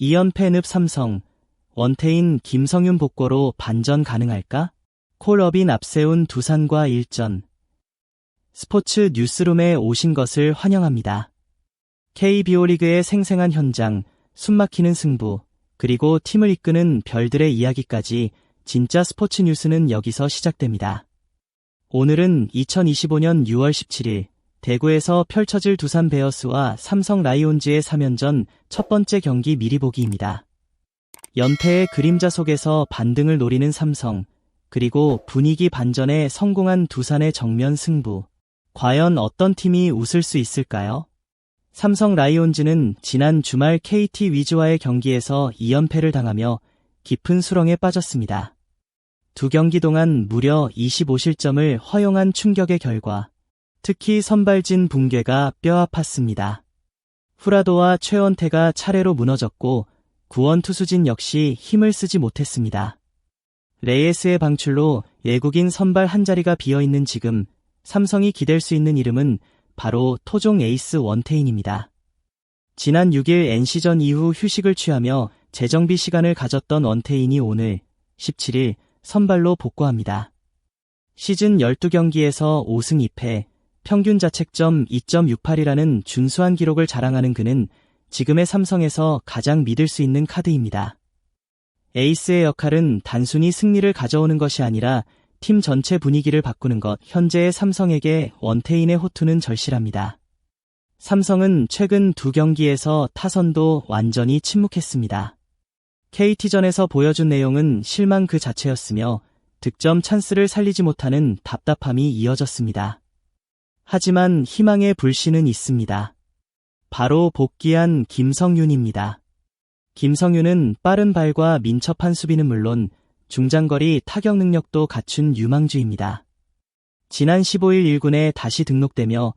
2연패 늪 삼성, 원태인 김성윤 복고로 반전 가능할까? 콜업인 앞세운 두산과 일전. 스포츠 뉴스룸에 오신 것을 환영합니다. KBO 리그의 생생한 현장, 숨막히는 승부, 그리고 팀을 이끄는 별들의 이야기까지 진짜 스포츠 뉴스는 여기서 시작됩니다. 오늘은 2025년 6월 17일 대구에서 펼쳐질 두산 베어스와 삼성 라이온즈의 3연전 첫 번째 경기 미리 보기입니다. 연패의 그림자 속에서 반등을 노리는 삼성, 그리고 분위기 반전에 성공한 두산의 정면 승부. 과연 어떤 팀이 웃을 수 있을까요? 삼성 라이온즈는 지난 주말 KT 위즈와의 경기에서 2연패를 당하며 깊은 수렁에 빠졌습니다. 두 경기 동안 무려 25실점을 허용한 충격의 결과, 특히 선발진 붕괴가 뼈 아팠습니다. 후라도와 최원태가 차례로 무너졌고 구원 투수진 역시 힘을 쓰지 못했습니다. 레이에스의 방출로 외국인 선발 한 자리가 비어있는 지금 삼성이 기댈 수 있는 이름은 바로 토종 에이스 원태인입니다. 지난 6일 NC전 이후 휴식을 취하며 재정비 시간을 가졌던 원태인이 오늘 17일 선발로 복구합니다. 시즌 12경기에서 5승 2패, 평균 자책점 2.68이라는 준수한 기록을 자랑하는 그는 지금의 삼성에서 가장 믿을 수 있는 카드입니다. 에이스의 역할은 단순히 승리를 가져오는 것이 아니라 팀 전체 분위기를 바꾸는 것. 현재의 삼성에게 원태인의 호투는 절실합니다. 삼성은 최근 두 경기에서 타선도 완전히 침묵했습니다. KT전에서 보여준 내용은 실망 그 자체였으며 득점 찬스를 살리지 못하는 답답함이 이어졌습니다. 하지만 희망의 불씨는 있습니다. 바로 복귀한 김성윤입니다. 김성윤은 빠른 발과 민첩한 수비는 물론 중장거리 타격 능력도 갖춘 유망주입니다. 지난 15일 1군에 다시 등록되며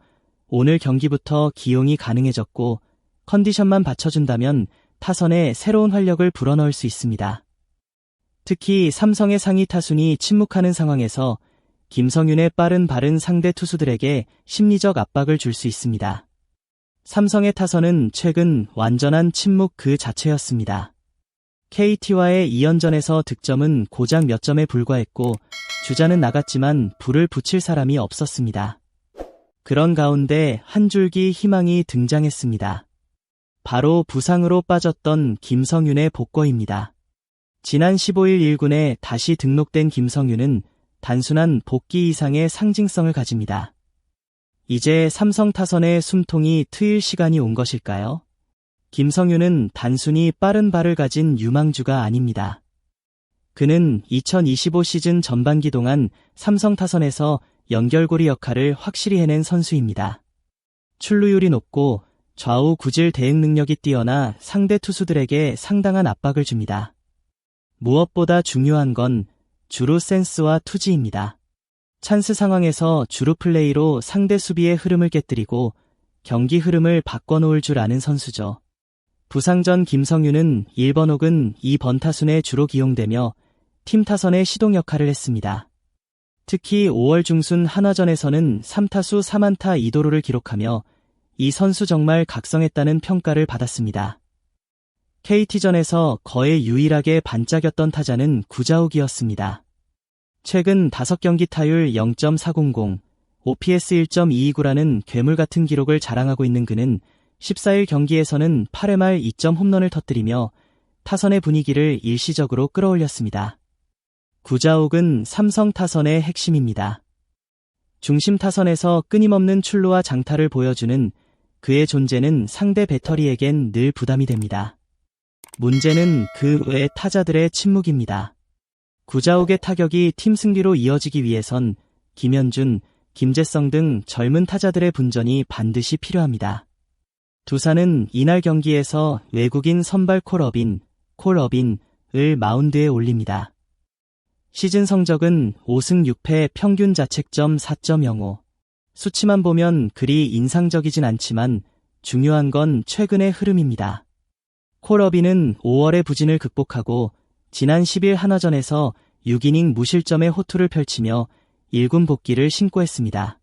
오늘 경기부터 기용이 가능해졌고 컨디션만 받쳐준다면 타선에 새로운 활력을 불어넣을 수 있습니다. 특히 삼성의 상위 타순이 침묵하는 상황에서 김성윤의 빠른 발은 상대 투수들에게 심리적 압박을 줄 수 있습니다. 삼성의 타선은 최근 완전한 침묵 그 자체였습니다. KT와의 2연전에서 득점은 고작 몇 점에 불과했고 주자는 나갔지만 불을 붙일 사람이 없었습니다. 그런 가운데 한 줄기 희망이 등장했습니다. 바로 부상으로 빠졌던 김성윤의 복귀입니다. 지난 15일 1군에 다시 등록된 김성윤은 단순한 복귀 이상의 상징성을 가집니다. 이제 삼성 타선의 숨통이 트일 시간이 온 것일까요? 김성윤은 단순히 빠른 발을 가진 유망주가 아닙니다. 그는 2025 시즌 전반기 동안 삼성 타선에서 연결고리 역할을 확실히 해낸 선수입니다. 출루율이 높고 좌우 구질 대응 능력이 뛰어나 상대 투수들에게 상당한 압박을 줍니다. 무엇보다 중요한 건 주루 센스와 투지입니다. 찬스 상황에서 주루 플레이로 상대 수비의 흐름을 깨뜨리고 경기 흐름을 바꿔놓을 줄 아는 선수죠. 부상 전 김성윤은 1번 혹은 2번 타순에 주로 기용되며 팀 타선의 시동 역할을 했습니다. 특히 5월 중순 한화전에서는 3타수 3안타 2도루를 기록하며 이 선수 정말 각성했다는 평가를 받았습니다. KT전에서 거의 유일하게 반짝였던 타자는 구자욱이었습니다. 최근 5경기 타율 0.400, OPS 1.229라는 괴물같은 기록을 자랑하고 있는 그는 14일 경기에서는 8회 말 2점 홈런을 터뜨리며 타선의 분위기를 일시적으로 끌어올렸습니다. 구자욱은 삼성 타선의 핵심입니다. 중심 타선에서 끊임없는 출루와 장타를 보여주는 그의 존재는 상대 배터리에겐 늘 부담이 됩니다. 문제는 그 외 타자들의 침묵입니다. 구자욱의 타격이 팀 승리로 이어지기 위해선 김현준, 김재성 등 젊은 타자들의 분전이 반드시 필요합니다. 두산은 이날 경기에서 외국인 선발 콜업인을 마운드에 올립니다. 시즌 성적은 5승 6패 평균 자책점 4.05. 수치만 보면 그리 인상적이진 않지만 중요한 건 최근의 흐름입니다. 콜업인은 5월의 부진을 극복하고 지난 10일 한화전에서 6이닝 무실점의 호투를 펼치며 1군 복귀를 신고했습니다.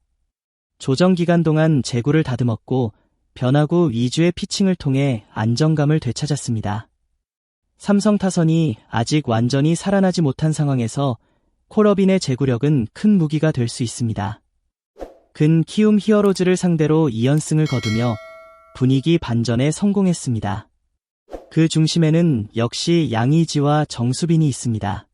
조정 기간 동안 제구를 다듬었고 변화구 위주의 피칭을 통해 안정감을 되찾았습니다. 삼성 타선이 아직 완전히 살아나지 못한 상황에서 콜어빈의 제구력은 큰 무기가 될 수 있습니다. 근 키움 히어로즈를 상대로 2연승을 거두며 분위기 반전에 성공했습니다. 그 중심에는 역시 양의지와 정수빈이 있습니다.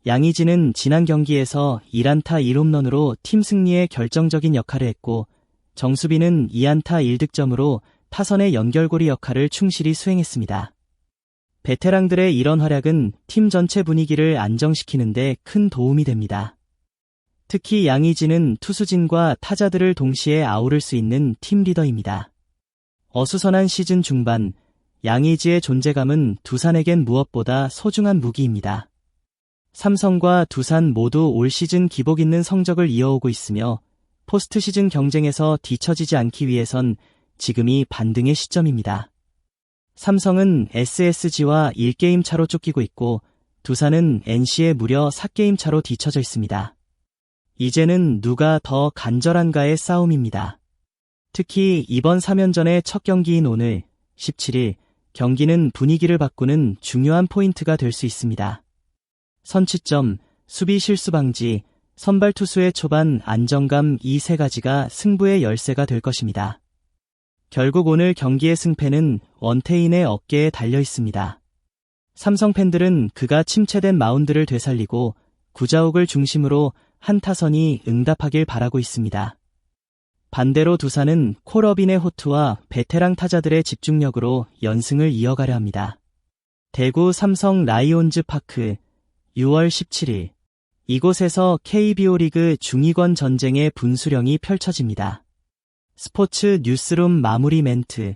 양의지는 지난 경기에서 1안타 1홈런으로 팀 승리에 결정적인 역할을 했고, 정수빈은 2안타 1득점으로 타선의 연결고리 역할을 충실히 수행했습니다. 베테랑들의 이런 활약은 팀 전체 분위기를 안정시키는 데 큰 도움이 됩니다. 특히 양의지는 투수진과 타자들을 동시에 아우를 수 있는 팀 리더입니다. 어수선한 시즌 중반, 양의지의 존재감은 두산에겐 무엇보다 소중한 무기입니다. 삼성과 두산 모두 올 시즌 기복 있는 성적을 이어오고 있으며 포스트 시즌 경쟁에서 뒤처지지 않기 위해선 지금이 반등의 시점입니다. 삼성은 SSG와 1게임 차로 쫓기고 있고 두산은 NC에 무려 4게임 차로 뒤처져 있습니다. 이제는 누가 더 간절한가의 싸움입니다. 특히 이번 3연전의 첫 경기인 오늘 17일 경기는 분위기를 바꾸는 중요한 포인트가 될 수 있습니다. 선취점, 수비 실수 방지, 선발 투수의 초반 안정감 이 세 가지가 승부의 열쇠가 될 것입니다. 결국 오늘 경기의 승패는 원태인의 어깨에 달려 있습니다. 삼성 팬들은 그가 침체된 마운드를 되살리고 구자욱을 중심으로 한 타선이 응답하길 바라고 있습니다. 반대로 두산은 콜어빈의 호투와 베테랑 타자들의 집중력으로 연승을 이어가려 합니다. 대구 삼성 라이온즈 파크 6월 17일 이곳에서 KBO 리그 중위권 전쟁의 분수령이 펼쳐집니다. 스포츠 뉴스룸 마무리 멘트.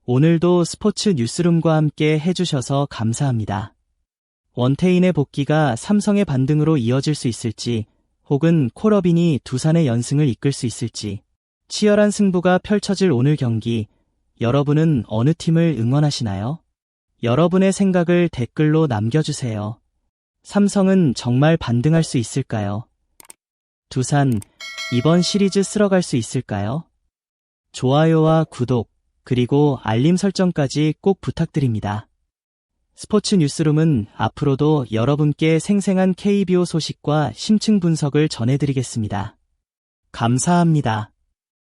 오늘도 스포츠 뉴스룸과 함께 해주셔서 감사합니다. 원태인의 복귀가 삼성의 반등으로 이어질 수 있을지, 혹은 콜어빈이 두산의 연승을 이끌 수 있을지, 치열한 승부가 펼쳐질 오늘 경기, 여러분은 어느 팀을 응원하시나요? 여러분의 생각을 댓글로 남겨주세요. 삼성은 정말 반등할 수 있을까요? 두산, 이번 시리즈 쓸어갈 수 있을까요? 좋아요와 구독, 그리고 알림 설정까지 꼭 부탁드립니다. 스포츠 뉴스룸은 앞으로도 여러분께 생생한 KBO 소식과 심층 분석을 전해드리겠습니다. 감사합니다.